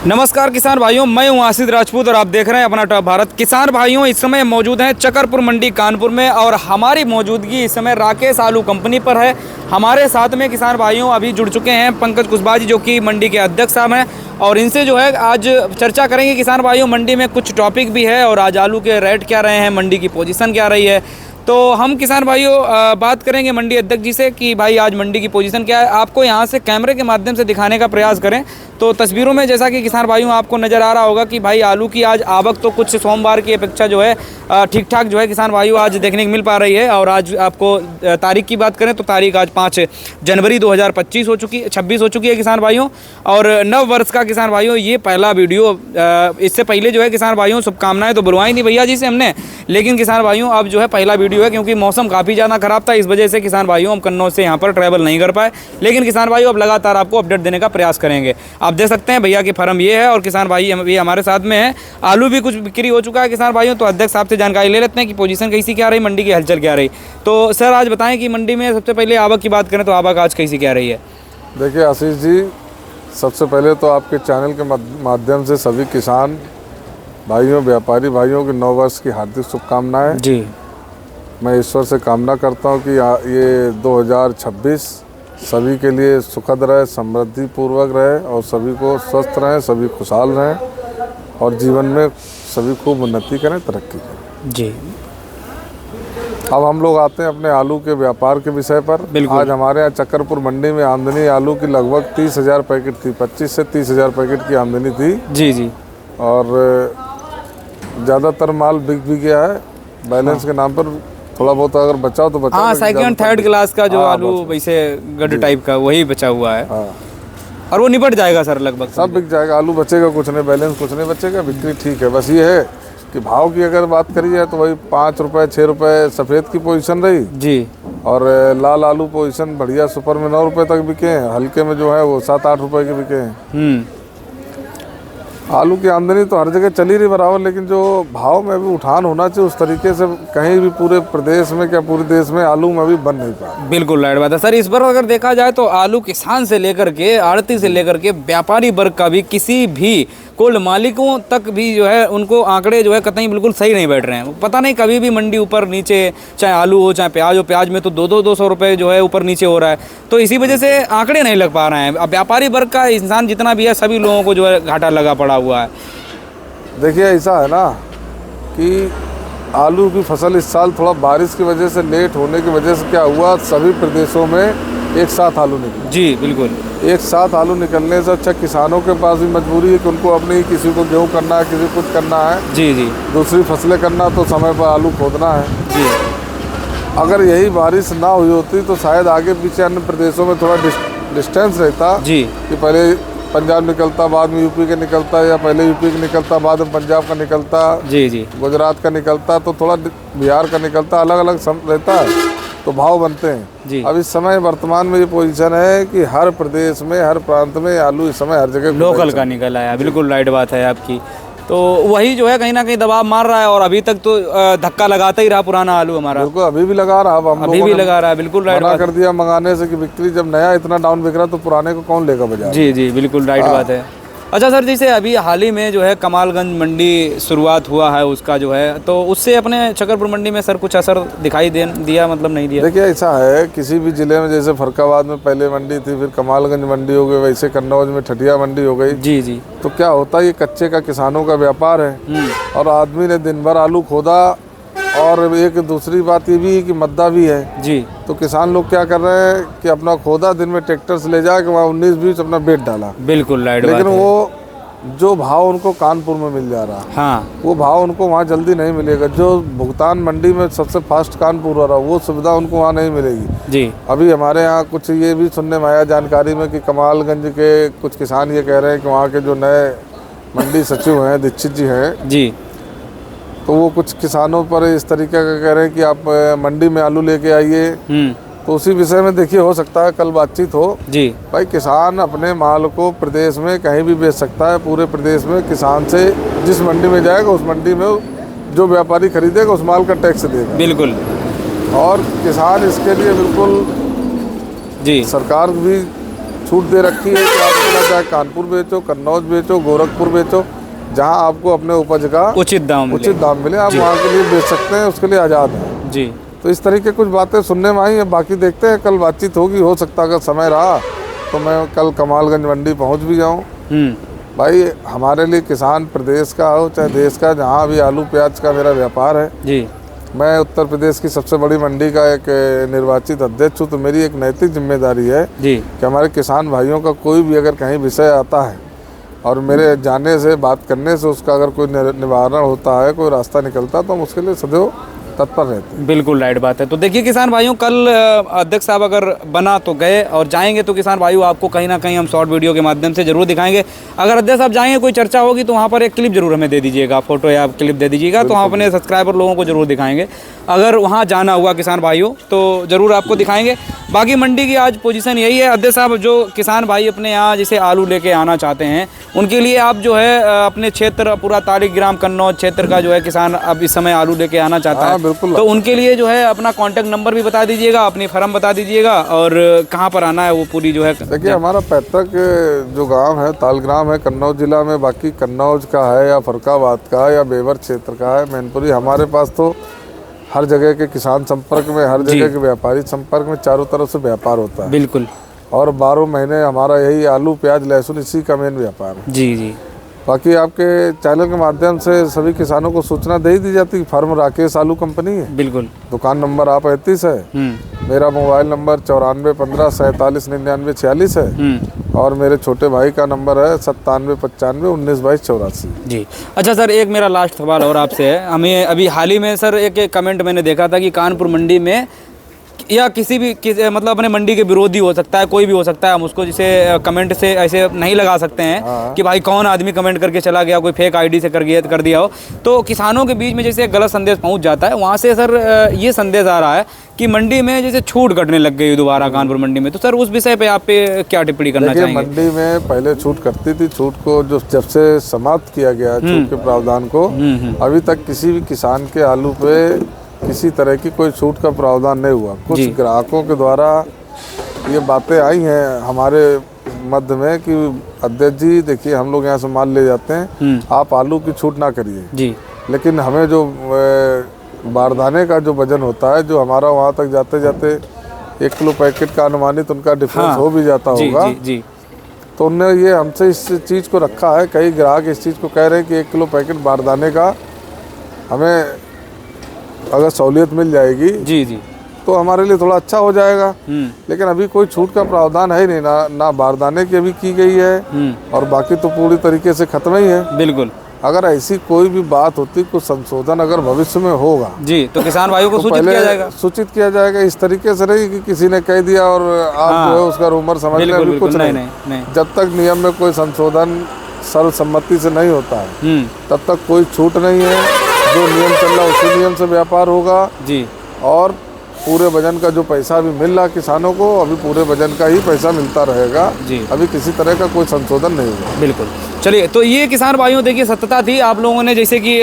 नमस्कार किसान भाइयों, मैं हूं आसिफ राजपूत और आप देख रहे हैं अपना टॉप भारत। किसान भाइयों, इस समय मौजूद हैं चकरपुर मंडी कानपुर में और हमारी मौजूदगी इस समय राकेश आलू कंपनी पर है। हमारे साथ में किसान भाइयों अभी जुड़ चुके हैं पंकज कुशवाहा जी, जो कि मंडी के अध्यक्ष साहब हैं, और इनसे जो है आज चर्चा करेंगे किसान भाइयों। मंडी में कुछ टॉपिक भी है और आज आलू के रेट क्या रहे हैं, मंडी की पोजीशन क्या रही है, तो हम किसान भाइयों बात करेंगे मंडी अध्यक्ष जी से कि भाई आज मंडी की पोजीशन क्या है। आपको यहाँ से कैमरे के माध्यम से दिखाने का प्रयास करें तो तस्वीरों में जैसा कि किसान भाइयों आपको नज़र आ रहा होगा कि भाई आलू की आज आवक तो कुछ सोमवार की अपेक्षा जो है ठीक ठाक जो है किसान भाइयों आज देखने को मिल पा रही है। और आज आपको तारीख की बात करें तो तारीख आज 5 जनवरी 2025 हो चुकी 26 हो चुकी है किसान भाइयों। और नव वर्ष का किसान भाइयों ये पहला वीडियो, इससे पहले जो है किसान भाइयों शुभकामनाएं तो बुलवाई नहीं भैया जी से हमने, लेकिन किसान भाइयों अब जो है पहला वीडियो है क्योंकि मौसम काफ़ी ज़्यादा ख़राब था, इस वजह से किसान भाइयों हम कन्नौज से यहाँ पर ट्रैवल नहीं कर पाए। लेकिन किसान भाइयों अब लगातार आपको अपडेट देने का प्रयास करेंगे। आप देख सकते हैं भैया की फर्म ये है और किसान भाई भी हमारे साथ में है। आलू भी कुछ बिक्री हो चुका है किसान भाइयों, तो अध्यक्ष साहब से जानकारी ले लेते हैं कि पोजीशन कैसी क्या रही, मंडी की हलचल क्या रही। तो सर आज बताएं कि मंडी में सबसे पहले आवक की बात करें तो आवक आज कैसी क्या रही है। देखिए आशीष जी, सबसे पहले तो आपके चैनल के माध्यम से सभी किसान भाइयों, व्यापारी भाइयों के नव वर्ष की हार्दिक शुभकामनाएं जी। मैं ईश्वर से कामना करता हूं कि ये 2026 सभी के लिए सुखद रहे, समृद्धि पूर्वक रहे और सभी को स्वस्थ रहें, सभी खुशहाल रहें और जीवन में सभी खूब उन्नति करें, तरक्की करें जी। अब हम लोग आते हैं अपने आलू के व्यापार के विषय पर। आज हमारे यहाँ चकरपुर मंडी में आमदनी आलू की लगभग 30,000 पैकेट थी, 25 से 30,000 पैकेट की आमदनी थी जी जी। और ज़्यादातर माल बिक भी गया है। बैलेंस के नाम पर थोड़ा बहुत अगर बचा तो बचा। हाँ, सेकंड थर्ड क्लास का जो आलू वैसे गड्ढे टाइप का वही बचा हुआ है। हाँ, और वो निपट जाएगा सर, लगभग सब बिक जाएगा। आलू बचेगा कुछ नहीं, बैलेंस कुछ नहीं बचेगा, बिक्री ठीक है। बस ये है कि भाव की अगर बात करी जाए तो वही 5 रुपये 6 रुपये सफ़ेद की पोजीशन रही जी। और लाल आलू पोजीशन बढ़िया सुपर में 9 रुपये तक बिके हैं, हल्के में जो है वो 7-8 रुपये के बिके हैं। आलू की आमदनी तो हर जगह चली रही बराबर, लेकिन जो भाव में भी उठान होना चाहिए उस तरीके से कहीं भी पूरे प्रदेश में क्या पूरे देश में आलू में भी बन नहीं पाया। बिल्कुल राइट बात है सर। इस बार अगर देखा जाए तो आलू किसान से लेकर के आड़ती से लेकर के व्यापारी वर्ग का भी, किसी भी कोल्ड मालिकों तक भी जो है उनको आंकड़े जो है कतई बिल्कुल सही नहीं बैठ रहे हैं। पता नहीं कभी भी मंडी ऊपर नीचे, चाहे आलू हो चाहे प्याज हो, प्याज में तो 200 रुपये जो है ऊपर नीचे हो रहा है, तो इसी वजह से आंकड़े नहीं लग पा रहे हैं। अब व्यापारी वर्ग का इंसान जितना भी है सभी लोगों को जो है घाटा लगा पड़ा हुआ है। देखिए ऐसा है ना कि आलू की फसल इस साल थोड़ा बारिश की वजह से लेट होने की वजह से क्या हुआ, सभी प्रदेशों में एक साथ आलू निकले। जी बिल्कुल। एक साथ आलू निकलने से अच्छा किसानों के पास भी मजबूरी है कि उनको अपनी, किसी को गेहूँ करना है, किसी को कुछ करना है, जी जी, दूसरी फसलें करना तो समय पर आलू खोदना है जी। अगर यही बारिश ना हुई होती तो शायद आगे पीछे अन्य प्रदेशों में थोड़ा डिस्टेंस रहता जी, कि पहले पंजाब निकलता, बाद में यूपी का निकलता, या पहले यूपी का निकलता बाद में पंजाब का निकलता, जी जी, गुजरात का निकलता, तो थोड़ा बिहार का निकलता, अलग अलग रहता है तो भाव बनते हैं जी। अब इस समय वर्तमान में ये पोजीशन है कि हर प्रदेश में, हर प्रांत में आलू इस समय हर जगह लोकल का निकल आया। बिल्कुल राइट बात है आपकी। तो वही जो है कहीं ना कहीं दबाव मार रहा है और अभी तक तो धक्का लगाता ही रहा पुराना आलू हमारा। बिल्कुल, अभी भी लगा रहा, अभी भी लगा रहा है। बिल्कुल राइट बात कर दिया मंगाने से कि बिक्री जब नया इतना डाउन बिक रहा तो पुराने को कौन लेगा बाजार। जी जी बिल्कुल राइट बात है। अच्छा सर, जैसे अभी हाल ही में जो है कमालगंज मंडी शुरुआत हुआ है उसका जो है, तो उससे अपने चकरपुर मंडी में सर कुछ असर दिखाई दिया, मतलब नहीं दिया? देखिए ऐसा है, किसी भी जिले में जैसे फरक्काबाद में पहले मंडी थी, फिर कमालगंज मंडी हो गई, वैसे कन्नौज में ठठिया मंडी हो गई। जी जी। तो क्या होता है, ये कच्चे का किसानों का व्यापार है और आदमी ने दिन भर आलू खोदा और एक दूसरी बात ये भी है कि मद्दा भी है जी। तो किसान लोग क्या कर रहे हैं कि अपना खोदा दिन में ट्रैक्टर से ले जाके वहाँ 19-20 अपना बेच डाला। बिल्कुल राइट। लेकिन वो जो भाव उनको कानपुर में मिल जा रहा है, हाँ, वो भाव उनको वहाँ जल्दी नहीं मिलेगा। जो भुगतान मंडी में सबसे फास्ट कानपुर हो रहा है वो सुविधा उनको वहाँ नहीं मिलेगी जी। अभी हमारे यहाँ कुछ ये भी सुनने में आया जानकारी में कि कमालगंज के कुछ किसान ये कह रहे हैं कि वहाँ के जो नए मंडी सचिव हैं, दीक्षित जी हैं जी, तो वो कुछ किसानों पर इस तरीके का कह रहे हैं कि आप मंडी में आलू लेके आइए। तो उसी विषय में देखिए हो सकता है कल बातचीत हो जी। भाई किसान अपने माल को प्रदेश में कहीं भी बेच सकता है, पूरे प्रदेश में किसान से जिस मंडी में जाएगा उस मंडी में जो व्यापारी खरीदेगा उस माल का टैक्स देगा। बिल्कुल। और किसान इसके लिए बिल्कुल जी, सरकार भी छूट दे रखी है कि आप बेचना, चाहे कानपुर बेचो, कन्नौज बेचो, गोरखपुर बेचो, जहाँ आपको अपने उपज का उचित दाम मिले आप वहाँ के लिए बेच सकते हैं, उसके लिए आज़ाद हैं जी। तो इस तरीके कुछ बातें सुनने में आई हैं, बाकी देखते हैं, कल बातचीत होगी, हो सकता है अगर समय रहा तो मैं कल कमालगंज मंडी पहुँच भी जाऊँ। भाई हमारे लिए किसान प्रदेश का हो चाहे देश का, जहाँ भी आलू प्याज का मेरा व्यापार है जी, मैं उत्तर प्रदेश की सबसे बड़ी मंडी का एक निर्वाचित अध्यक्ष हूँ, तो मेरी एक नैतिक जिम्मेदारी है जी कि हमारे किसान भाइयों का कोई भी अगर कहीं विषय आता है और मेरे जाने से, बात करने से उसका अगर कोई निवारण होता है, कोई रास्ता निकलता है, तो हम उसके लिए सदैव तत्पर रहते हैं। बिल्कुल राइट बात है। तो देखिए किसान भाइयों, कल अध्यक्ष साहब अगर बना तो गए, और जाएंगे तो किसान भाइयों आपको कहीं ना कहीं हम शॉर्ट वीडियो के माध्यम से जरूर दिखाएंगे। अगर अध्यक्ष साहब जाएंगे, कोई चर्चा होगी तो वहाँ पर एक क्लिप जरूर हमें दे दीजिएगा, फोटो या क्लिप दे दीजिएगा, तो हम अपने सब्सक्राइबर लोगों को जरूर दिखाएंगे। अगर वहाँ जाना हुआ किसान भाइयों तो ज़रूर आपको दिखाएंगे। बाकी मंडी की आज पोजीशन यही है। अध्यक्ष साहब, जो किसान भाई अपने यहाँ जैसे आलू लेके आना चाहते हैं, उनके लिए आप जो है अपने क्षेत्र पूरा तालिकग्राम कन्नौज क्षेत्र का जो है किसान अब इस समय आलू लेके आना चाहता है, तो उनके लिए जो है अपना कॉन्टैक्ट नंबर भी बता दीजिएगा, अपनी फर्म बता दीजिएगा, और कहाँ पर आना है वो पूरी जो है। देखिए हमारा पैतृक जो गाँव है तालग्राम है कन्नौज जिला में, बाकी कन्नौज का है या फरकाबाद का है या बेवर क्षेत्र का है, मैनपुरी, हमारे पास तो हर जगह के किसान संपर्क में, हर जगह के व्यापारी संपर्क में, चारों तरफ से व्यापार होता है। बिल्कुल। और 12 महीने हमारा यही आलू प्याज लहसुन इसी का मेन व्यापार है जी जी। बाकी आपके चैनल के माध्यम से सभी किसानों को सूचना दे दी जाती है। फर्म राकेश आलू कंपनी है, बिल्कुल। दुकान नंबर A35 है, मेरा मोबाइल नंबर 9415479946 है, और मेरे छोटे भाई का नंबर है 9795192284 जी। अच्छा सर, एक मेरा लास्ट सवाल और आपसे है। हमें अभी हाल ही में सर एक कमेंट मैंने देखा था कि कानपुर मंडी में या किसी भी मतलब अपने मंडी के विरोधी हो सकता है, कोई भी हो सकता है, हम उसको जैसे कमेंट से ऐसे नहीं लगा सकते हैं कि भाई कौन आदमी कमेंट करके चला गया, कोई फेक आईडी से कर दिया हो, तो किसानों के बीच में जैसे एक गलत संदेश पहुंच जाता है, वहाँ से सर ये संदेश आ रहा है कि मंडी में जैसे छूट घटने लग गई दोबारा कानपुर मंडी में, तो सर उस विषय पे आप पे क्या टिप्पणी करना चाहेंगे? मंडी में पहले छूट करती थी, छूट को जो जब से समाप्त किया गया छूट के प्रावधान को, अभी तक किसी भी किसान के आलू पे किसी तरह की कोई छूट का प्रावधान नहीं हुआ। कुछ ग्राहकों के द्वारा ये बातें आई हैं हमारे मध्य में कि अध्यक्ष जी देखिए हम लोग यहाँ से माल ले जाते हैं, आप आलू की छूट ना करिए जी, लेकिन हमें जो बारदाने का जो वजन होता है, जो हमारा वहाँ तक जाते जाते 1 किलो पैकेट का अनुमानित उनका डिफरेंस हो भी जाता होगा जी, तो उनने ये हमसे इस चीज़ को रखा है। कई ग्राहक इस चीज़ को कह रहे हैं कि 1 किलो पैकेट बारदाने का हमें अगर सहूलियत मिल जाएगी जी जी तो हमारे लिए थोड़ा अच्छा हो जाएगा, लेकिन अभी कोई छूट का प्रावधान है नहीं, ना बारदाने की अभी की गई है, और बाकी तो पूरी तरीके से खत्म ही है। बिल्कुल। अगर ऐसी कोई भी बात होती, कुछ संशोधन अगर भविष्य में होगा जी, तो किसान भाइयों को सूचित किया जाएगा। इस तरीके से नहीं कि किसी ने कह दिया और आप जो है उसका रूमर समझ लें, अभी कुछ नहीं। जब तक नियम में कोई संशोधन सर्वसम्मति से नहीं होता है तब तक कोई छूट नहीं है। जो नियम चल रहा है उसी नियम से व्यापार होगा जी, और पूरे वजन का जो पैसा अभी मिल रहा किसानों को, अभी पूरे वजन का ही पैसा मिलता रहेगा जी, अभी किसी तरह का कोई संशोधन नहीं होगा। बिल्कुल। चलिए, तो ये किसान भाइयों देखिए सत्यता थी। आप लोगों ने जैसे कि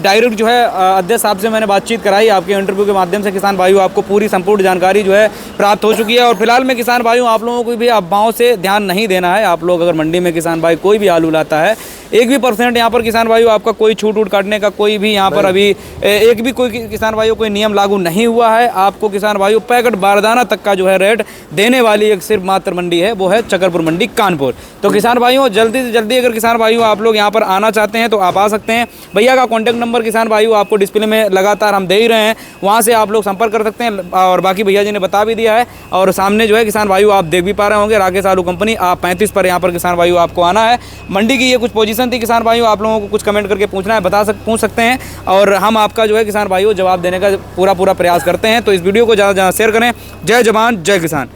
डायरेक्ट जो है अध्यक्ष साहब से मैंने बातचीत कराई, आपके इंटरव्यू के माध्यम से किसान भाइयों आपको पूरी संपूर्ण जानकारी जो है प्राप्त हो चुकी है। और फिलहाल में किसान भाइयों आप लोगों को भी अफवाहों से ध्यान नहीं देना है। आप लोग अगर मंडी में किसान भाई कोई भी आलू लाता है, 1 भी % यहाँ पर किसान भाइयों आपका कोई छूट वूट काटने का कोई भी यहाँ पर अभी एक भी कोई किसान भाइयों कोई नियम लागू नहीं हुआ है। आपको किसान भाइयों पैकेट बारदाना तक का जो है रेट देने वाली एक सिर्फ मात्र मंडी है, वो है चकरपुर मंडी कानपुर। तो किसान भाइयों जल्दी से जल्दी अगर किसान भाइयों आप लोग यहाँ पर आना चाहते हैं तो आप आ सकते हैं। भैया का कॉन्टैक्ट नंबर किसान भाइयों आपको डिस्प्ले में लगातार हम दे ही रहे हैं, वहाँ से आप लोग संपर्क कर सकते हैं। और बाकी भैया जी ने बता भी दिया है, और सामने जो है किसान भाइयों आप देख भी पा रहे होंगे राकेश आलू कंपनी A35 पर यहाँ पर किसान भाइयों आपको आना है। मंडी की ये कुछ पोजीशन थी किसान भाइयों, आप लोगों को कुछ कमेंट करके पूछना है पूछ सकते हैं, और हम आपका जो है किसान भाइयों जवाब देने का पूरा प्रयास करते हैं। तो इस वीडियो को ज़्यादा से ज़्यादा शेयर करें। जय जवान जय किसान।